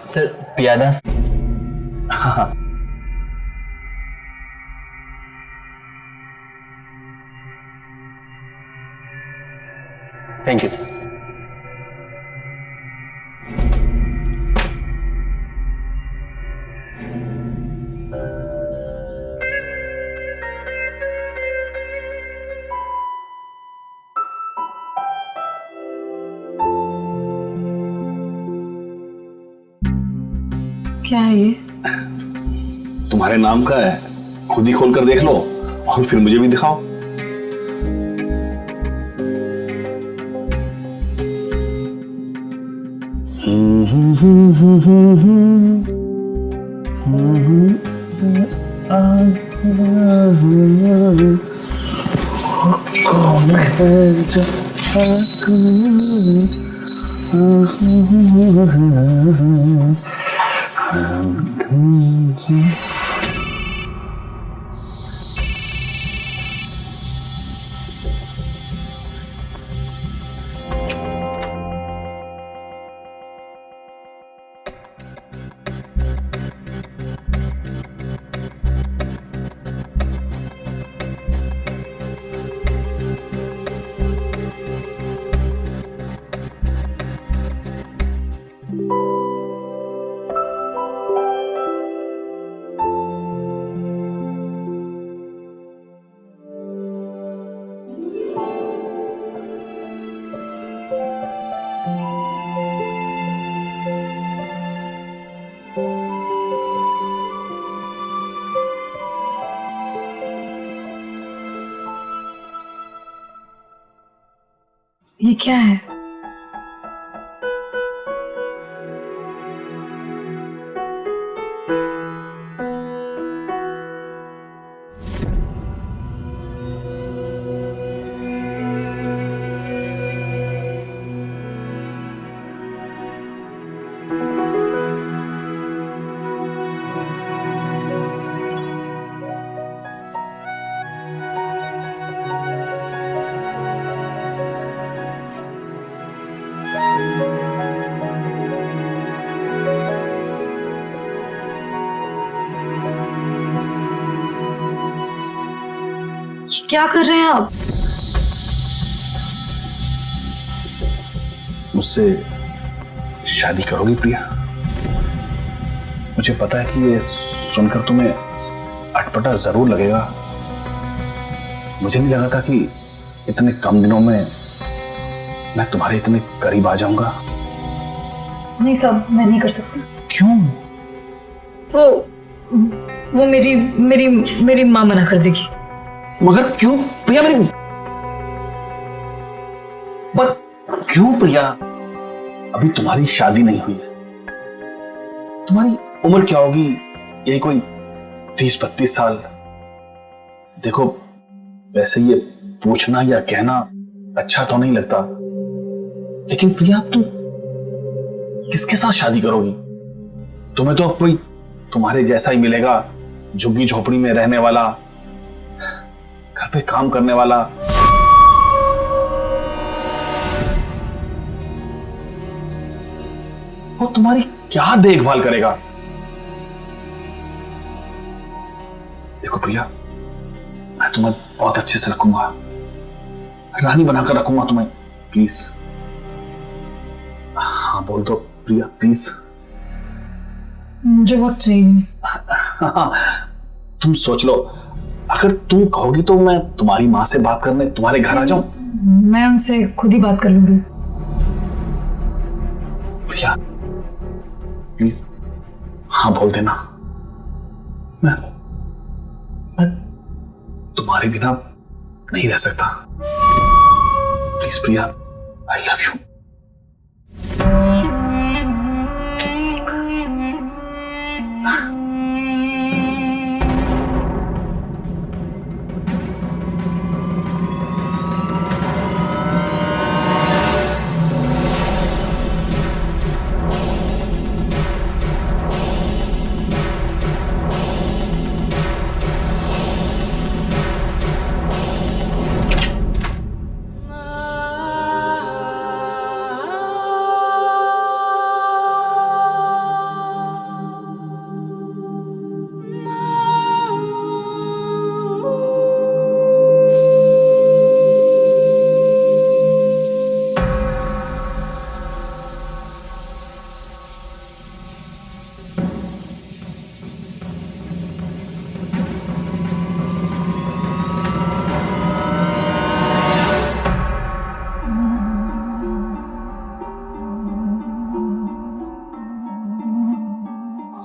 Sir प्यादा। हाँ thank you sir. क्या है ये? तुम्हारे नाम का है, खुद ही खोल कर देख लो और फिर मुझे भी दिखाओ। ये क्या है? ये क्या कर रहे हैं आप? मुझसे शादी करोगी प्रिया? मुझे पता है कि ये सुनकर तुम्हें अटपटा जरूर लगेगा। मुझे नहीं लगा था कि इतने कम दिनों में मैं तुम्हारे इतने करीब आ जाऊंगा। नहीं साहब, मैं नहीं कर सकती। क्यों? वो मेरी मेरी मेरी माँ मना कर देगी। मगर क्यों प्रिया? मेरी पर क्यों प्रिया? अभी तुम्हारी शादी नहीं हुई है। तुम्हारी उम्र क्या होगी? यही कोई 30-32 साल। देखो, वैसे ये पूछना या कहना अच्छा तो नहीं लगता, लेकिन प्रिया तुम किसके साथ शादी करोगी? तुम्हें तो अब कोई तुम्हारे जैसा ही मिलेगा, झुग्गी झोपड़ी में रहने वाला, घर पे काम करने वाला। वो तुम्हारी क्या देखभाल करेगा? देखो प्रिया, मैं तुम्हें बहुत अच्छे से रखूंगा, रानी बनाकर रखूंगा तुम्हें। प्लीज हाँ बोल दो प्रिया, प्लीज। मुझे वक्त चाहिए। तुम सोच लो, अगर तुम कहोगी तो मैं तुम्हारी माँ से बात करने तुम्हारे घर आ जाऊं? मैं उनसे खुद ही बात कर लूंगी। प्रिया प्लीज हाँ बोल देना। मैं तुम्हारे बिना नहीं रह सकता। Please Priya, I love you.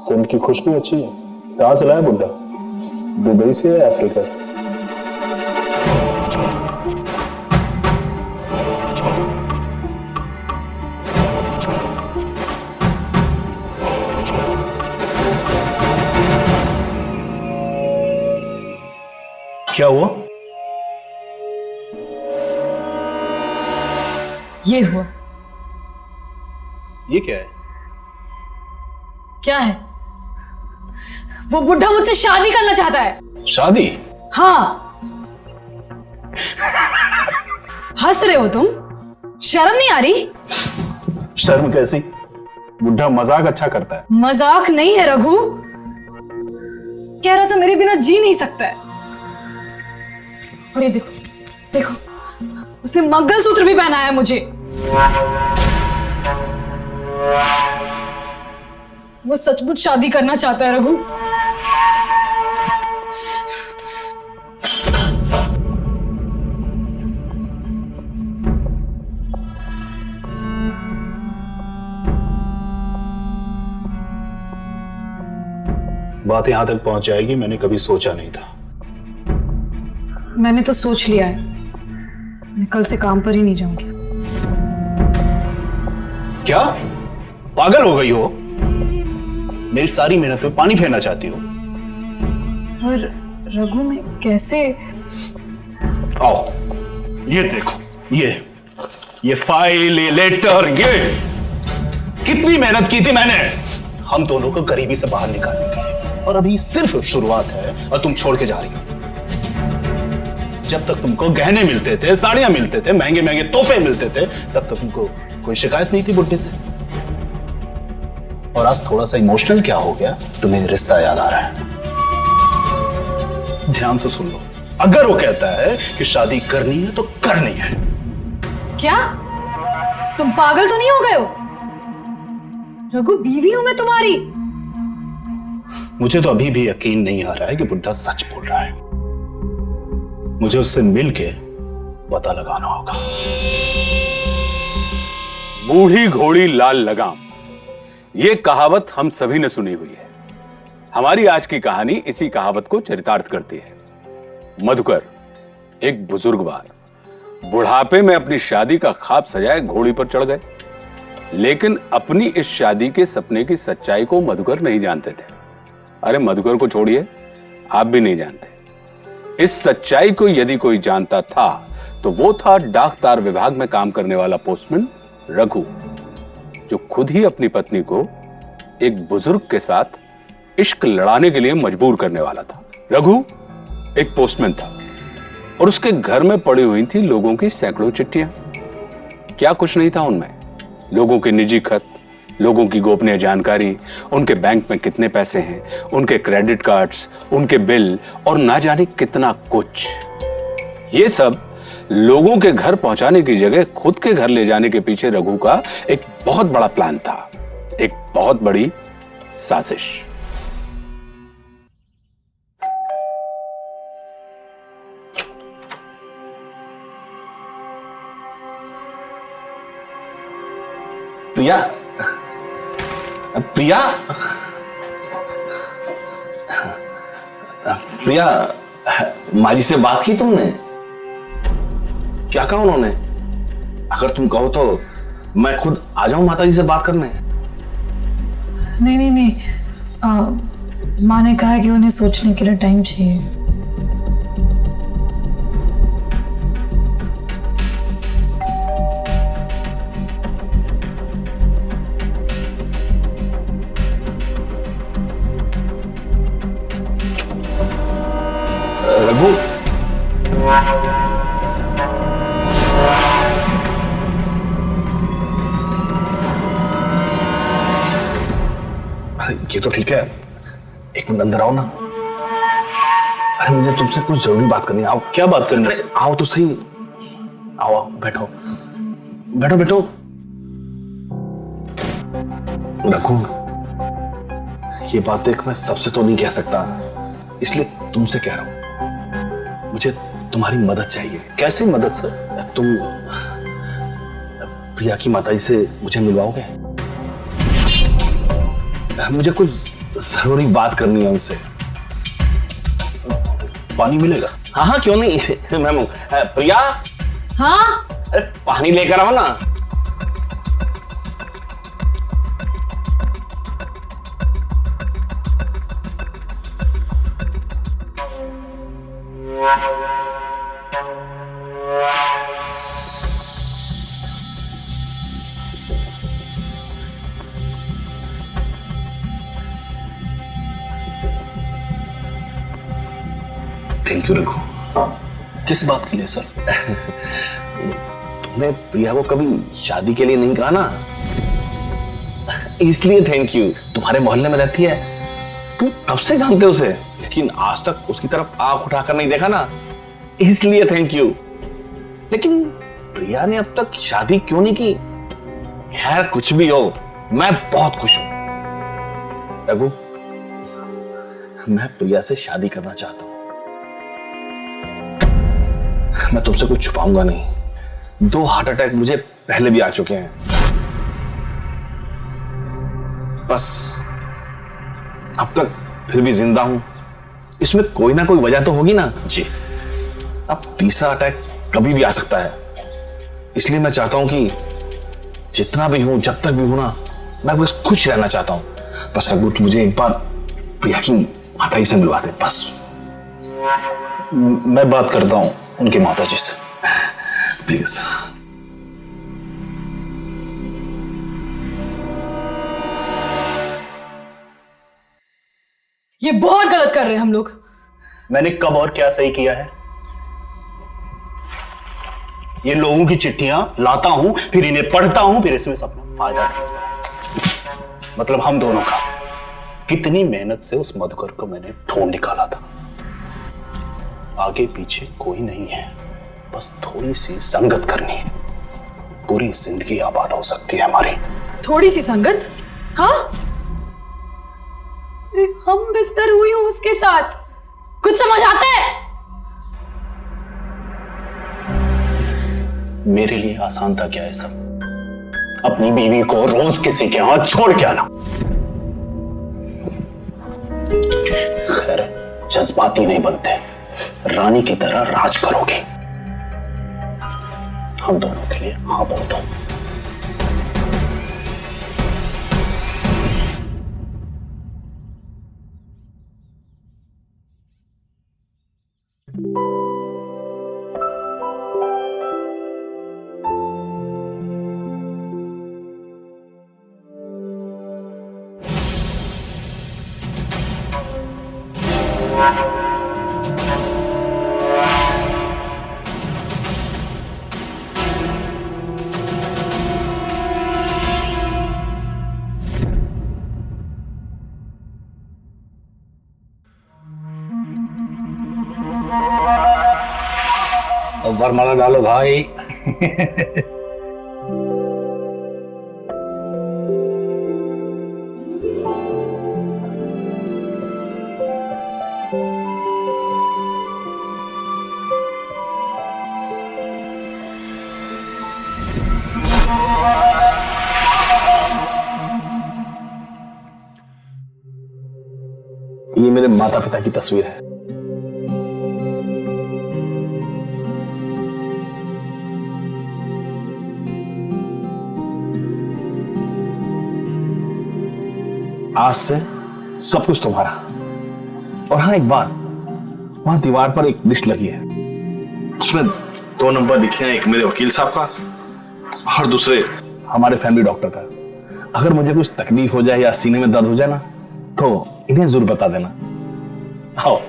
Scent की खुशबू अच्छी है। कहाँ से लाया बुड्ढा? दुबई से या अफ्रीका से? क्या हुआ? ये हुआ। ये क्या है? क्या है? वो बुढ़ा मुझसे शादी करना चाहता है। शादी? हाँ। हंस रहे हो तुम? शर्म नहीं आ रही? शर्म कैसी? बुढ़ा मजाक अच्छा करता है। मजाक नहीं है रघु। कह रहा था मेरे बिना जी नहीं सकता है। और ये देखो, देखो, उसने मंगलसूत्र भी पहनाया है मुझे। वो सचमुच शादी करना चाहता है रघु। बात यहां तक पहुंच जाएगी मैंने कभी सोचा नहीं था। मैंने तो सोच लिया है, मैं कल से काम पर ही नहीं जाऊंगी। क्या पागल हो गई हो? मेरी सारी मेहनत पे पानी फेरना चाहती हो? और रघु मैं कैसे? आओ, ये देखो, ये फाइल, ये लेटर, ये कितनी मेहनत की थी मैंने हम दोनों को गरीबी से बाहर निकालने के लिए, और अभी सिर्फ शुरुआत है और तुम छोड़ के जा रही हो। जब तक तुमको गहने मिलते थे, साड़ियां मिलते थे, महंगे महंगे तोहफे मिलते थे, तब तक तुमको कोई शिकायत नहीं थी बुड्ढे से। और आज थोड़ा सा इमोशनल क्या हो गया, तुम्हें रिश्ता याद आ रहा है। ध्यान से सुन लो, अगर वो कहता है कि शादी करनी है तो करनी है। क्या तुम पागल तो नहीं हो गए हो? रघु बीवी हूं मैं तुम्हारी। मुझे तो अभी भी यकीन नहीं आ रहा है कि बुड्ढा सच बोल रहा है। मुझे उससे मिलके पता लगाना होगा। बूढ़ी घोड़ी लाल लगाम, ये कहावत हम सभी ने सुनी हुई है। हमारी आज की कहानी इसी कहावत को चरितार्थ करती है। मधुकर एक बुजुर्गवार बुढ़ापे में अपनी शादी का ख्वाब सजाए घोड़ी पर चढ़ गए, लेकिन अपनी इस शादी के सपने की सच्चाई को मधुकर नहीं जानते थे। अरे मधुकर को छोड़िए, आप भी नहीं जानते। इस सच्चाई को यदि कोई जानता था तो वो था डाक तार विभाग में काम करने वाला पोस्टमैन रघु, जो खुद ही अपनी पत्नी को एक बुजुर्ग के साथ इश्क लड़ाने के लिए मजबूर करने वाला था। रघु एक पोस्टमैन था और उसके घर में पड़ी हुई थी लोगों की सैकड़ों चिट्ठियां। क्या कुछ नहीं था उनमें? लोगों के निजी खत, लोगों की गोपनीय जानकारी, उनके बैंक में कितने पैसे हैं, उनके क्रेडिट कार्ड्स, उनके बिल और ना जाने कितना कुछ। ये सब लोगों के घर पहुंचाने की जगह खुद के घर ले जाने के पीछे रघु का एक बहुत बड़ा प्लान था, एक बहुत बड़ी साजिश। प्रिया, प्रिया, प्रिया, माँ जी से बात की तुमने? क्या कहा उन्होंने? अगर तुम कहो तो मैं खुद आ जाऊं माता जी से बात करने। नहीं नहीं नहीं, माँ ने कहा कि उन्हें सोचने के लिए टाइम चाहिए। रघु, ये तो ठीक है, एक मिनट अंदर आओ ना। अरे मुझे तुमसे कुछ जरूरी बात करनी है। आओ। क्या बात करनी है? आओ तो सही। आओ आओ, बैठो बैठो बैठो। रघु, ये बात देख मैं सबसे तो नहीं कह सकता, इसलिए तुमसे कह रहा हूं। मुझे तुम्हारी मदद चाहिए। कैसी मदद सर? तुम प्रिया की माताजी से मुझे मिलवाओगे? मुझे कुछ जरूरी बात करनी है उनसे। पानी मिलेगा? हाँ हाँ, क्यों नहीं मैम। प्रिया, हाँ अरे पानी लेकर आओ ना। Thank you Raghu. किस बात के लिए सर? तुमने प्रिया को कभी शादी के लिए नहीं कहा ना, इसलिए थैंक यू। तुम्हारे मोहल्ले में रहती है, तुम कब से जानते हो उसे, लेकिन आज तक उसकी तरफ आंख उठाकर नहीं देखा ना, इसलिए थैंक यू। लेकिन प्रिया ने अब तक शादी क्यों नहीं की? खैर कुछ भी हो, मैं बहुत खुश हूं। रघु, मैं प्रिया से शादी करना चाहता हूं। मैं तुमसे कुछ छुपाऊंगा नहीं। 2 हार्ट अटैक मुझे पहले भी आ चुके हैं। बस अब तक फिर भी जिंदा हूं, इसमें कोई ना कोई वजह तो होगी ना जी। अब तीसरा अटैक कभी भी आ सकता है, इसलिए मैं चाहता हूं कि जितना भी हूं, जब तक भी हूं ना, मैं बस खुश रहना चाहता हूं। बस रघु, तू मुझे एक बार प्रिया की माताजी से मिलवा दे बस। मैं बात करता हूं उनकी माताजी से, प्लीज। ये बहुत गलत कर रहे हैं हम लोग। मैंने कब और क्या सही किया है? ये लोगों की चिट्ठियां लाता हूं, फिर इन्हें पढ़ता हूं, फिर इसमें से अपना फायदा ढूंढता हूं। मतलब हम दोनों का। कितनी मेहनत से उस मधुकर को मैंने ढूंढ निकाला था। आगे पीछे कोई नहीं है, बस थोड़ी सी संगत करनी है, पूरी जिंदगी आबाद हो सकती है हमारी। थोड़ी सी संगत? हाँ, अरे हम बिस्तर हुई हूं उसके साथ, कुछ समझ आता है? मेरे लिए आसान था क्या है सब? अपनी बीवी को रोज किसी के हाथ छोड़ के आना। खैर, जज्बाती नहीं बनते, रानी की तरह राज करोगे। हम दोनों के लिए हाँ बोल दो। वरमाला डालो भाई। ये मेरे माता पिता की तस्वीर है। आज से सब कुछ तुम्हारा। और हाँ, एक बात, वहां दीवार पर एक लिस्ट लगी है, उसमें 2 नंबर लिखे हैं, एक मेरे वकील साहब का और दूसरे हमारे फैमिली डॉक्टर का। अगर मुझे कुछ तकलीफ हो जाए या सीने में दर्द हो जाए ना, तो इन्हें जरूर बता देना। आओ।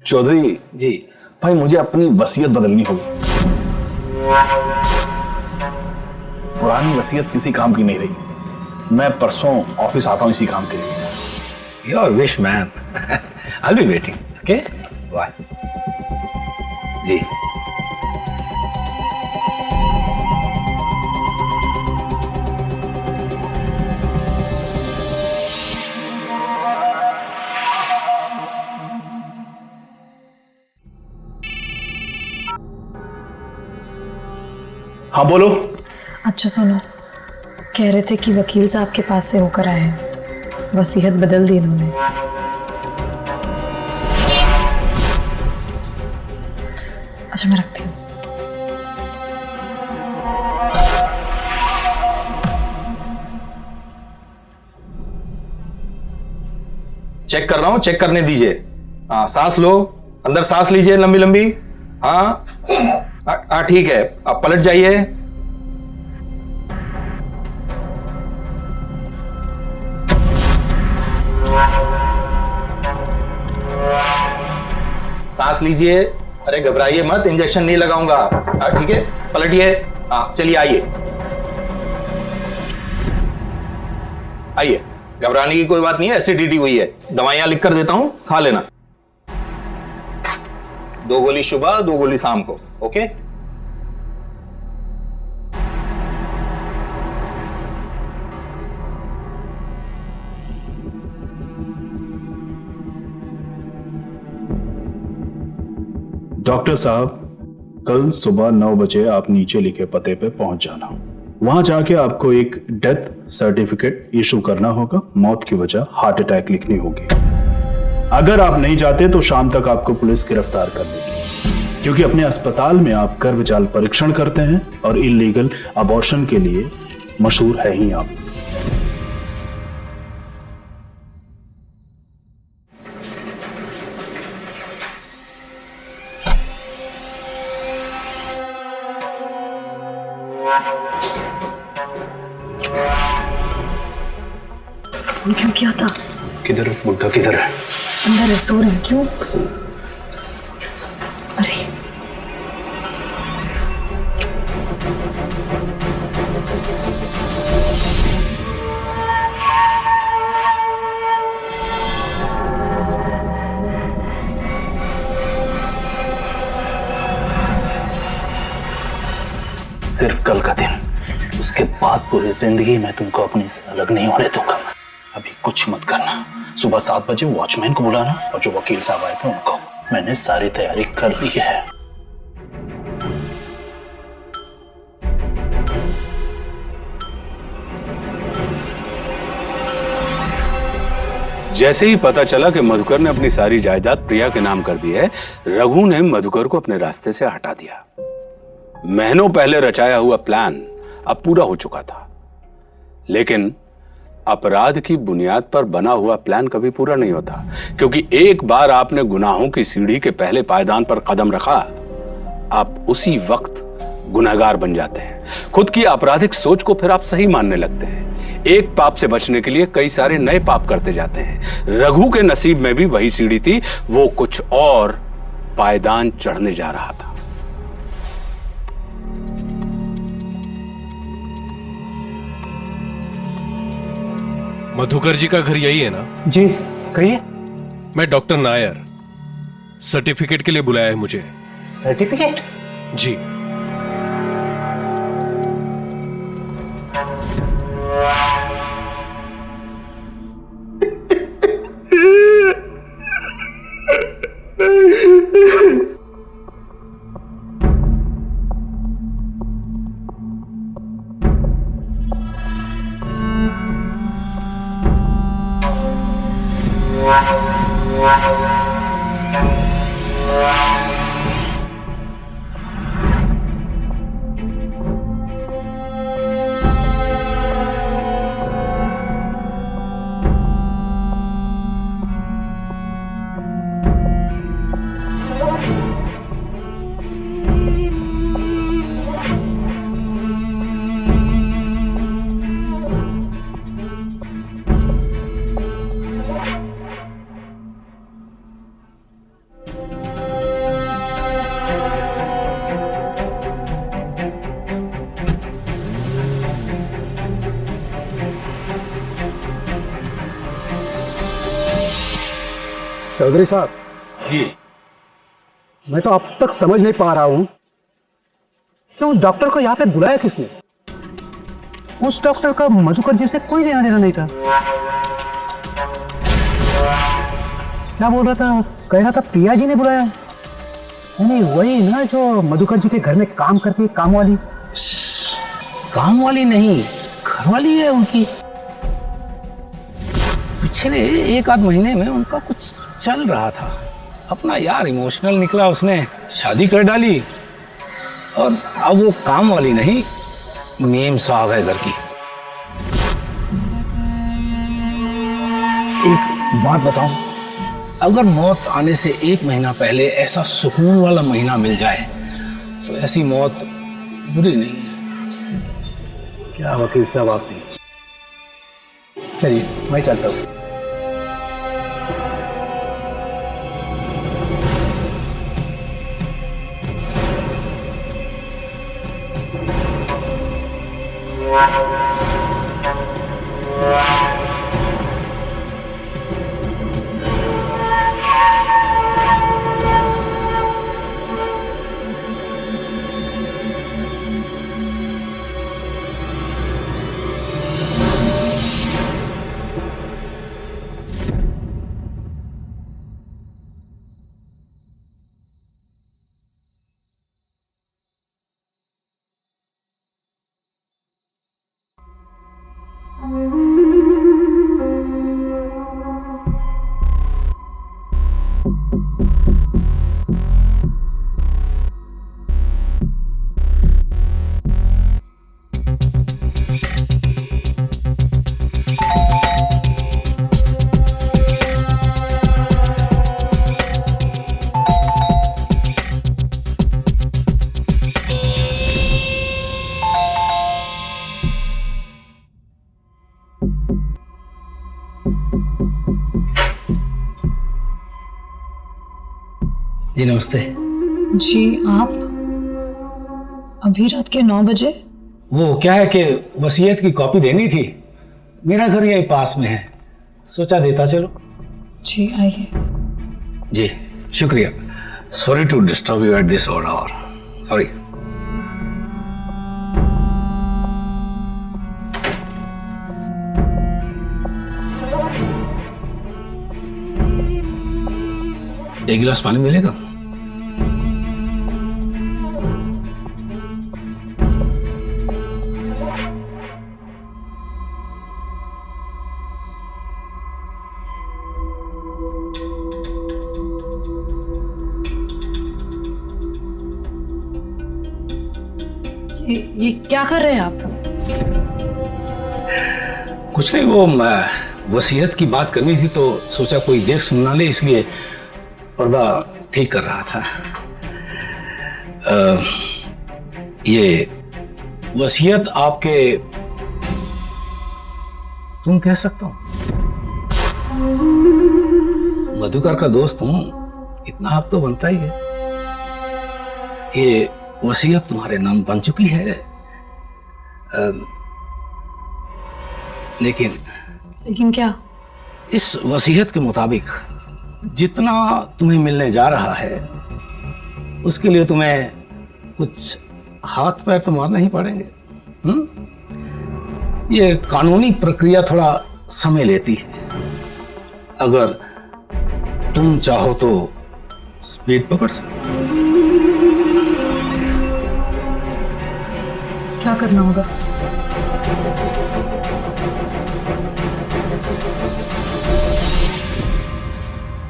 चौधरी जी, भाई मुझे अपनी वसीयत बदलनी होगी। पुरानी वसीयत किसी काम की नहीं रही। मैं परसों ऑफिस आता हूं इसी काम के लिए। Your wish man. I'll be waiting. Okay? Bye. जी। हाँ बोलो। अच्छा सुनो, कह रहे थे कि वकील साहब के पास से होकर आए हैं, वसीयत बदल दी इन्होंने। अच्छा मैं रखती हूँ। चेक कर रहा हूं, चेक करने दीजिए। हाँ सांस लो, अंदर सांस लीजिए लंबी लंबी। हाँ हाँ ठीक है, अब पलट जाइए। सांस लीजिए, अरे घबराइए मत, इंजेक्शन नहीं लगाऊंगा। हाँ ठीक है, पलटिए। हाँ चलिए आइए आइए, घबराने की कोई बात नहीं है, एसिडिटी हुई है। दवाइयां लिख कर देता हूं, खा लेना। 2 गोली सुबह, 2 गोली शाम को, ओके। डॉक्टर साहब, कल सुबह 9 बजे आप नीचे लिखे पते पे पहुंच जाना। वहां जाके आपको एक डेथ सर्टिफिकेट इशू करना होगा। मौत की वजह हार्ट अटैक लिखनी होगी। अगर आप नहीं जाते तो शाम तक आपको पुलिस गिरफ्तार कर लेगी, क्योंकि अपने अस्पताल में आप गर्भजाल परीक्षण करते हैं और इलीगल अबॉर्शन के लिए मशहूर है ही आप। फोन क्यों किया था? किधर बुड्ढा किधर है? अंदर है, सो रहे हैं। क्यों? अरे सिर्फ कल का दिन, उसके बाद पूरी जिंदगी मैं तुमको अपने से अलग नहीं होने दूंगा। अभी कुछ मत करना। सुबह 7 बजे वॉचमैन को बुलाना, और जो वकील साहब आए थे उनको। मैंने सारी तैयारी कर ली है। जैसे ही पता चला कि मधुकर ने अपनी सारी जायदाद प्रिया के नाम कर दी है, रघु ने मधुकर को अपने रास्ते से हटा दिया। महीनों पहले रचाया हुआ प्लान अब पूरा हो चुका था, लेकिन अपराध की बुनियाद पर बना हुआ प्लान कभी पूरा नहीं होता, क्योंकि एक बार आपने गुनाहों की सीढ़ी के पहले पायदान पर कदम रखा, आप उसी वक्त गुनहगार बन जाते हैं। खुद की आपराधिक सोच को फिर आप सही मानने लगते हैं। एक पाप से बचने के लिए कई सारे नए पाप करते जाते हैं। रघु के नसीब में भी वही सीढ़ी थी, वो कुछ और पायदान चढ़ने जा रहा था। मधुकर जी का घर यही है ना? जी कहिए। मैं डॉक्टर नायर, सर्टिफिकेट के लिए बुलाया है मुझे। सर्टिफिकेट? जी। चौधरी साहब जी। मैं तो अब तक समझ नहीं पा रहा हूं कि उस डॉक्टर को यहाँ पे बुलाया किसने। उस डॉक्टर का मधुकर जी से कोई लेना देना नहीं था। क्या बोल रहा था? कह रहा था प्रिया जी ने बुलाया। नहीं वही ना जो मधुकर जी के घर में काम करती है, काम वाली। काम वाली नहीं, घर वाली है उनकी। पिछले 1 आध महीने में उनका कुछ चल रहा था, अपना यार इमोशनल निकला, उसने शादी कर डाली और अब वो काम वाली नहीं, मेम साहब है घर की। एक बात बताऊं, अगर मौत आने से 1 महीना पहले ऐसा सुकून वाला महीना मिल जाए तो ऐसी मौत बुरी नहीं है। क्या वकील साहब आपने, चलिए मैं चलता हूँ। जी नमस्ते। जी आप अभी रात के 9 बजे? वो क्या है कि वसीयत की कॉपी देनी थी, मेरा घर यही पास में है, सोचा देता चलो। जी आइए। जी शुक्रिया। Sorry to disturb you at this odd hour, sorry. एक गिलास पानी मिलेगा? ये क्या कर रहे हैं आप? कुछ नहीं, वो वसीयत की बात करनी थी तो सोचा कोई देख सुनना ले, इसलिए पर्दा ठीक कर रहा था। ये वसीयत आपके, तुम कह सकता हूं, मधुकर का दोस्त हूं, इतना हक तो बनता ही है। ये वसीयत तुम्हारे नाम बन चुकी है, लेकिन क्या? इस वसीयत के मुताबिक जितना तुम्हें मिलने जा रहा है उसके लिए तुम्हें कुछ हाथ पैर तो मारना ही पड़ेंगे। ये कानूनी प्रक्रिया थोड़ा समय लेती है, अगर तुम चाहो तो स्पीड पकड़ सकते हो। क्या करना होगा?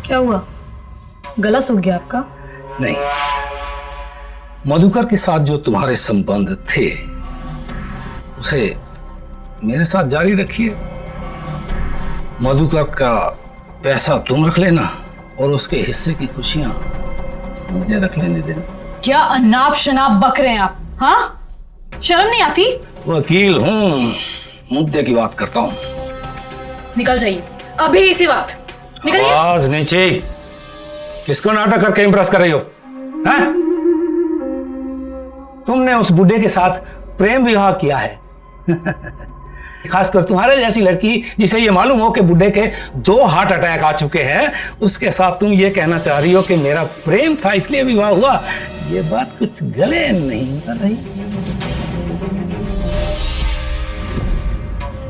क्या हुआ? गला सूख गया आपका? नहीं, मधुकर के साथ जो तुम्हारे संबंध थे उसे मेरे साथ जारी रखिए। मधुकर का पैसा तुम रख लेना और उसके हिस्से की खुशियां मुझे रख लेने देना। क्या अनाप शनाप बक रहे हैं आप? हाँ, शर्म नहीं आती? वकील हूं, मुद्दे की बात करता हूं। निकल जाइए अभी इसी वक्त, निकलिए। आवाज नीचे। किसको नाटक करके इंप्रेस कर रही हो? हैं? तुमने उस बुढ़े के साथ प्रेम विवाह किया है। खासकर तुम्हारे जैसी लड़की जिसे ये मालूम हो कि बुढ़े के 2 हार्ट अटैक आ चुके हैं, उसके साथ तुम ये कहना चाह रही हो कि मेरा प्रेम था इसलिए विवाह हुआ। ये बात कुछ गले नहीं उतर रही।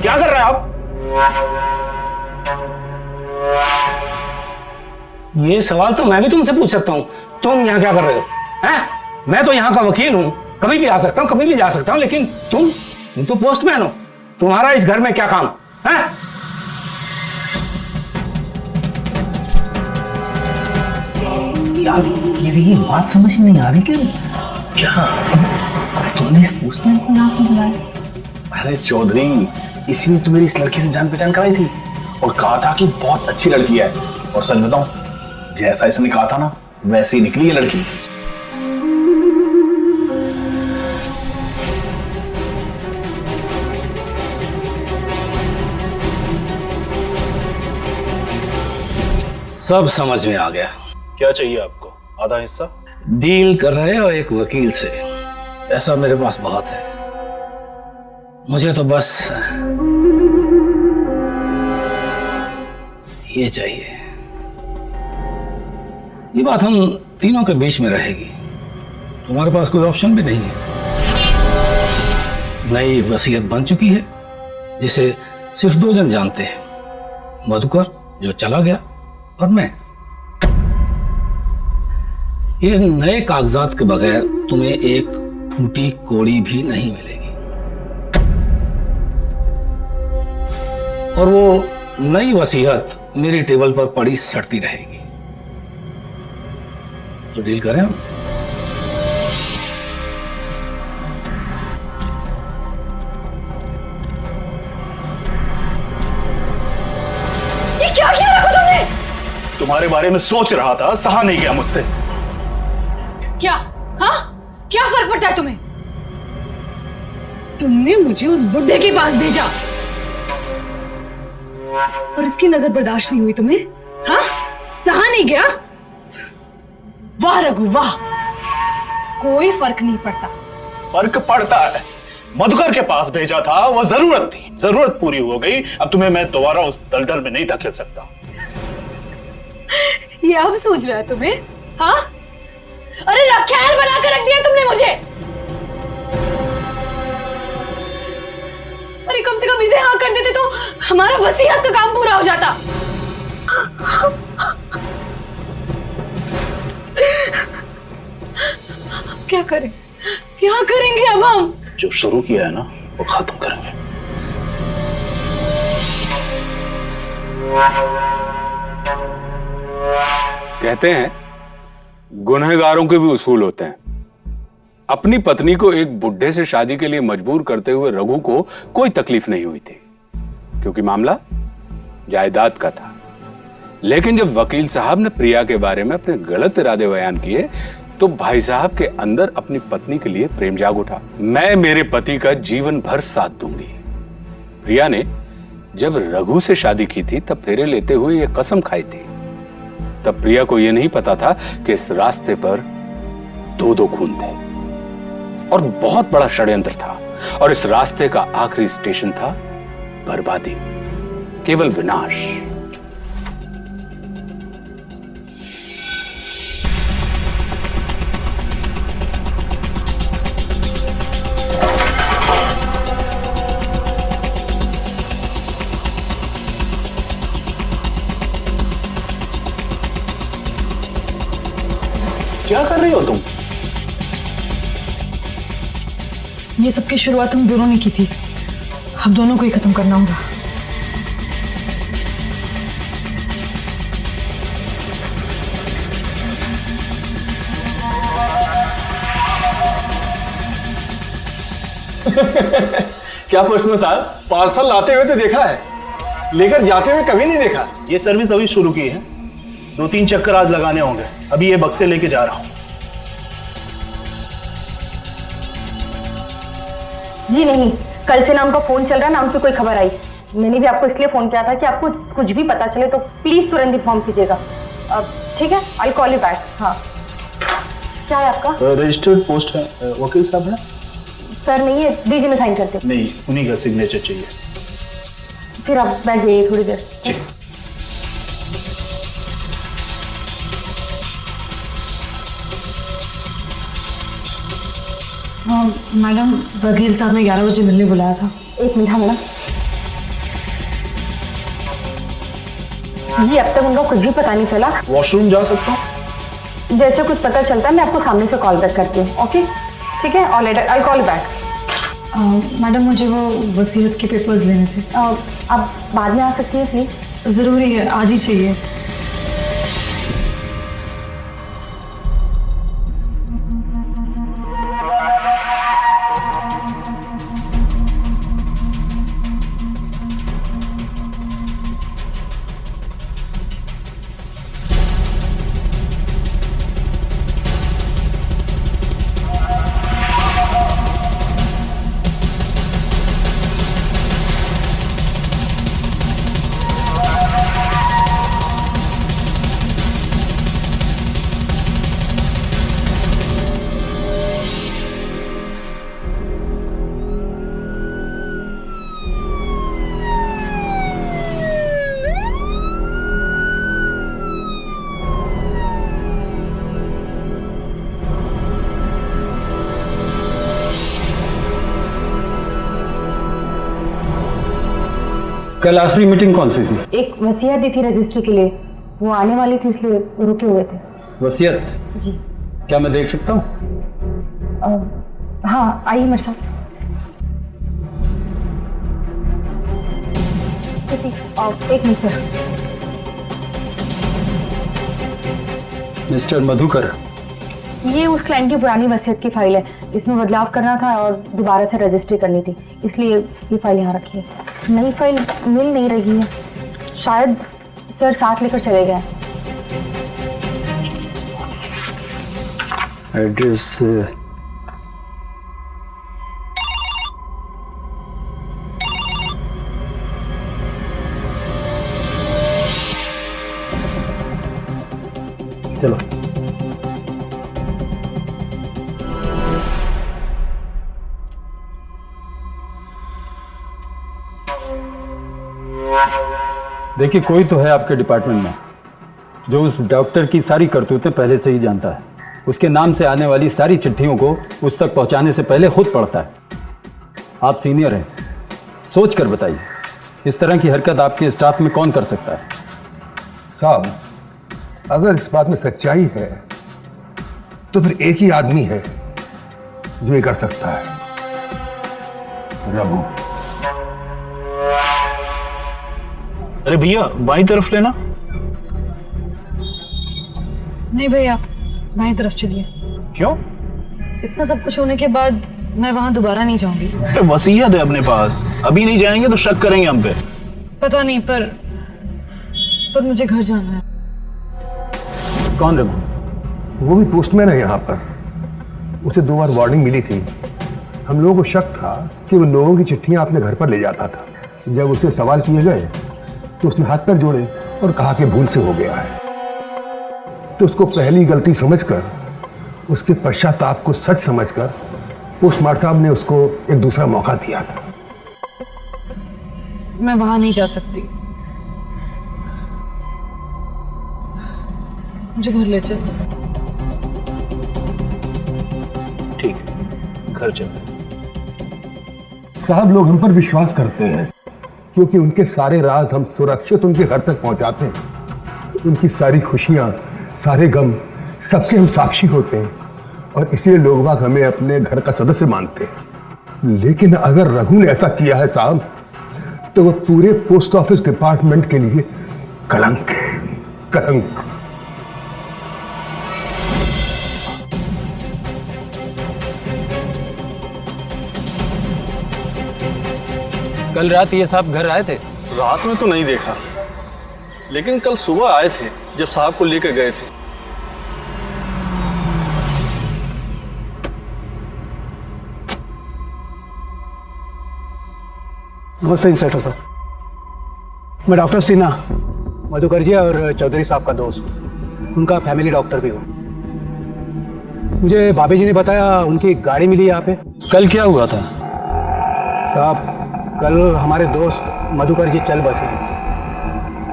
क्या कर रहे हैं आप? ये सवाल तो मैं भी तुमसे पूछ सकता हूं, तुम यहां क्या कर रहे हो? हैं? मैं तो यहां का वकील हूं, कभी भी आ सकता हूं, कभी भी जा सकता हूं, लेकिन तुम तुम तो पोस्टमैन हो, तुम्हारा इस घर में क्या काम है? यार मेरी ये बात समझ में नहीं आ रही कि क्या तुमने इस पोस्टमैन को यहाँ क्यों बुलाया? अरे चौधरी, इसीलिए तो मेरी इस लड़की से जान पहचान कराई थी और कहा था कि बहुत अच्छी लड़की है। और सच बताऊं, जैसा इसने कहा था ना वैसे ही निकली ये लड़की। सब समझ में आ गया। क्या चाहिए आपको? आधा हिस्सा? डील कर रहे हो एक वकील से, ऐसा मेरे पास बहुत है। मुझे तो बस ये चाहिए। ये बात हम तीनों के बीच में रहेगी, तुम्हारे पास कोई ऑप्शन भी नहीं है। नई वसीयत बन चुकी है जिसे सिर्फ 2 जन जानते हैं, मधुकर जो चला गया और मैं। ये नए कागजात के बगैर तुम्हें एक फूटी कोड़ी भी नहीं मिलेगी, और वो नई वसीयत मेरी टेबल पर पड़ी सड़ती रहेगी। तो डील करें हम? ये क्या किया रखो तुमने? तुम्हारे बारे में सोच रहा था, सहा नहीं गया मुझसे। क्या? हाँ, क्या फर्क पड़ता है तुम्हें? तुमने मुझे उस बुड्ढे के पास भेजा और इसकी नजर बर्दाश्त नहीं हुई तुम्हें? हाँ, सहा नहीं गया? वाह रघु वाह, कोई फर्क नहीं पड़ता। फर्क पड़ता है। मधुकर के पास भेजा था, वो जरूरत थी, जरूरत पूरी हो गई। अब तुम्हें मैं दोबारा उस दलदल में नहीं धकेल सकता। ये अब सूझ रहा है तुम्हें? हाँ, अरे रखैल बना कर रख दिया तुमने मुझे। अरे कम से कम इसे हाँ कर देते तो हमारा वसीयत का काम पूरा हो जाता। क्या करें, क्या करेंगे अब हम? जो शुरू किया है ना वो खत्म करेंगे। कहते हैं गुनहगारों के भी उसूल होते हैं। अपनी पत्नी को एक बुढ़े से शादी के लिए मजबूर करते हुए रघु को कोई तकलीफ नहीं हुई थी, क्योंकि मामला जायदाद का था। लेकिन जब वकील साहब ने प्रिया के बारे में अपने गलत इरादे बयान किए तो भाई साहब के अंदर अपनी पत्नी के लिए प्रेम जाग उठा। मैं मेरे पति का जीवन भर साथ दूंगी। प्रिया ने जब रघु से शादी की थी तब फेरे लेते हुए यह कसम खाई थी। तब प्रिया को यह नहीं पता था कि इस रास्ते पर 2-2 खून थे और बहुत बड़ा षड्यंत्र था, और इस रास्ते का आखिरी स्टेशन था बर्बादी, केवल विनाश। क्या कर रही हो तुम? ये सबकी शुरुआत हम दोनों ने की थी, अब दोनों को ही खत्म करना होगा। क्या प्रश्न साहब, पार्सल लाते हुए तो देखा है, लेकर जाते हुए कभी नहीं देखा। ये सर्विस अभी शुरू की है, 2-3 चक्कर आज लगाने होंगे। अभी ये बक्से लेके जा रहा हूं। जी नहीं, कल से नाम का फोन चल रहा है, नाम से कोई खबर आई। मैंने भी आपको इसलिए फोन किया था कि आपको कुछ भी पता चले तो प्लीज तुरंत इन्फॉर्म कीजिएगा। अब ठीक है, आई कॉल यू बैक। हाँ, क्या है आपका? रजिस्टर्ड पोस्ट है। वकील साहब है? सर नहीं है, दीजिए मैं साइन करती हूँ। नहीं, उन्हीं का सिग्नेचर चाहिए। फिर आप बैठ जाइए थोड़ी देर। मैडम, वकील साहब ने 11 बजे मिलने बुलाया था। 1 मिनट। हाँ मैडम जी, अब तक उनको कुछ भी पता नहीं चला। वॉशरूम जा सकता हूँ? जैसे कुछ पता चलता है मैं आपको सामने से कॉल बैक करती हूँ। ओके ठीक है, all right, I call back. Madam मुझे वो वसीयत के पेपर्स लेने थे। आप बाद में आ सकती हैं प्लीज़। ज़रूरी है, आज ही चाहिए। कल आखिरी मीटिंग कौन सी थी? एक वसीयत दी थी रजिस्ट्री के लिए, वो आने वाली थी इसलिए रुके हुए थे। वसीयत? जी। क्या मैं देख सकता हूँ? हाँ आइए मेरे साथ। एक मिनट सर। मिस्टर मधुकर, ये उस क्लाइंट की पुरानी वसीयत की फाइल है, इसमें बदलाव करना था और दोबारा से रजिस्ट्री करनी थी, इसलिए ये फाइल यहाँ रखी है। नई फाइल मिल नहीं रही है, शायद सर साथ लेकर चले गए। एड्रेस चलो। देखिए, कोई तो है आपके डिपार्टमेंट में जो उस डॉक्टर की सारी करतूतें पहले से ही जानता है। उसके नाम से आने वाली सारी चिट्ठियों को उस तक पहुंचाने से पहले खुद पढ़ता है। आप सीनियर हैं, सोच कर बताइए, इस तरह की हरकत आपके स्टाफ में कौन कर सकता है? साहब, अगर इस बात में सच्चाई है तो फिर एक ही आदमी है जो ये कर सकता है, रघु। अरे भैया, बाईं तरफ लेना। नहीं भैया, दाएं तरफ चलिए। क्यों? इतना सब कुछ होने के बाद मैं वहां दोबारा नहीं जाऊंगी। वसीयत है अपने पास, अभी नहीं जाएंगे तो शक करेंगे हम पे। पता नहीं, पर मुझे घर जाना है। कौन रघु? वो भी पोस्टमैन है यहाँ पर। उसे 2 बार वार्निंग मिली थी। हम लोगों को शक था कि वो लोगों की चिट्ठियाँ अपने घर पर ले जाता था। जब उसे सवाल किए गए तो उसने हाथ पैर जोड़े और कहा कि भूल से हो गया है। तो उसको पहली गलती समझकर, उसके पश्चाताप को सच समझकर पोस्टमार्टम साहब ने उसको एक दूसरा मौका दिया था। मैं वहां नहीं जा सकती, मुझे घर ले चल। ठीक, घर चल। साहब, लोग हम पर विश्वास करते हैं क्योंकि उनके सारे राज हम सुरक्षित उनके घर तक पहुंचाते हैं। उनकी सारी खुशियां, सारे गम, सबके हम साक्षी होते हैं और इसलिए लोग बाग हमें अपने घर का सदस्य मानते हैं। लेकिन अगर रघु ने ऐसा किया है साहब, तो वह पूरे पोस्ट ऑफिस डिपार्टमेंट के लिए कलंक है, कलंक। कल रात ये साहब घर आए थे? रात में तो नहीं देखा, लेकिन कल सुबह आए थे जब साहब को लेकर गए थे। नमस्ते इंस्पेक्टर साहब, मैं डॉक्टर सिन्हा, मधुकर जी और चौधरी साहब का दोस्त, उनका फैमिली डॉक्टर भी हूँ। मुझे भाभी जी ने बताया उनकी गाड़ी मिली यहाँ पे। कल क्या हुआ था साहब? कल हमारे दोस्त मधुकर जी चल बसे।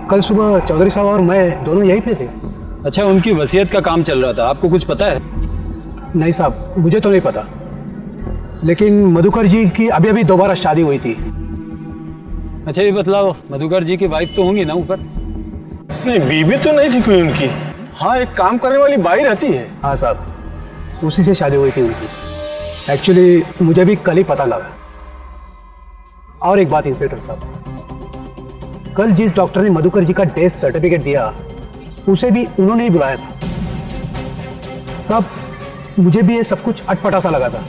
कल सुबह चौधरी साहब और मैं दोनों यहीं पे थे। अच्छा, उनकी वसीयत का काम चल रहा था, आपको कुछ पता है? नहीं साहब, मुझे तो नहीं पता, लेकिन मधुकर जी की अभी अभी दोबारा शादी हुई थी। अच्छा, ये बतलाओ, मधुकर जी की वाइफ तो होंगी ना ऊपर? नहीं, बीवी तो नहीं थी कोई उनकी। हाँ, एक काम करने वाली बाई रहती है। हाँ साहब, उसी से शादी हुई थी उनकी। एक्चुअली मुझे भी कल ही पता लगा। और एक बात इंस्पेक्टर साहब, कल जिस डॉक्टर ने मधुकर जी का डेथ सर्टिफिकेट दिया उसे भी उन्होंने ही बुलाया था। साहब, मुझे भी ये सब कुछ अटपटा सा लगा था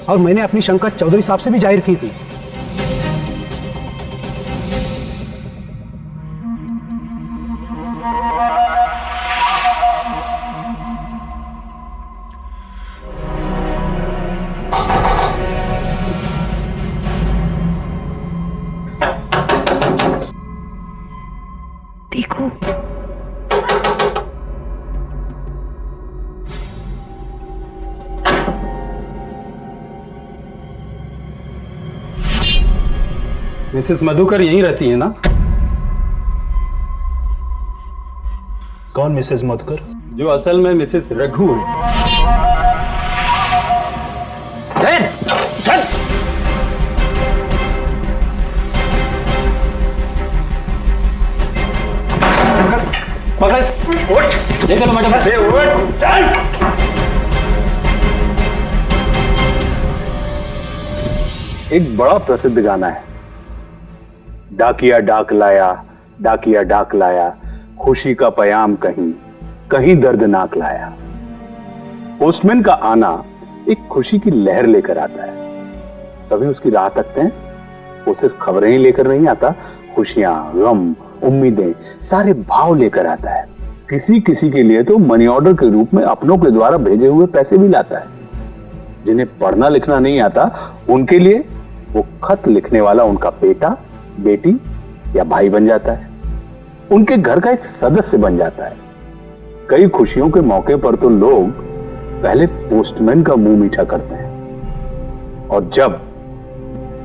और मैंने अपनी शंका चौधरी साहब से भी जाहिर की थी। देखो, मिसेस मधुकर यहीं रहती है ना? कौन मिसेस मधुकर? जो असल में मिसेस रघु है। ले चलो मैडम। एक बड़ा प्रसिद्ध गाना है, डाकिया डाक लाया, डाकिया डाक लाया, खुशी का पयाम कहीं कहीं दर्दनाक लाया। पोस्टमैन का आना एक खुशी की लहर लेकर आता है, सभी उसकी राह तकते हैं। वो सिर्फ खबरें ही लेकर नहीं आता, खुशियां, गम, उम्मीदें, सारे भाव लेकर आता है। किसी किसी के लिए तो मनी ऑर्डर के रूप में अपनों के द्वारा भेजे हुए पैसे भी लाता है। जिन्हें पढ़ना लिखना नहीं आता, उनके लिए वो खत लिखने वाला उनका बेटा, बेटी या भाई बन जाता है, उनके घर का एक सदस्य बन जाता है। कई खुशियों के मौके पर तो लोग पहले पोस्टमैन का मुंह मीठा करते हैं, और जब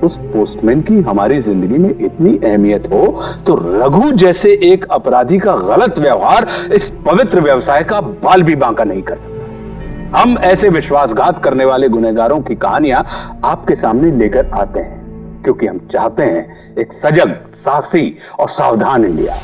उस पोस्टमैन की हमारी जिंदगी में इतनी अहमियत हो तो रघु जैसे एक अपराधी का गलत व्यवहार इस पवित्र व्यवसाय का बाल भी बांका नहीं कर सकता। हम ऐसे विश्वासघात करने वाले गुनहगारों की कहानियां आपके सामने लेकर आते हैं, क्योंकि हम चाहते हैं एक सजग, साहसी और सावधान इंडिया।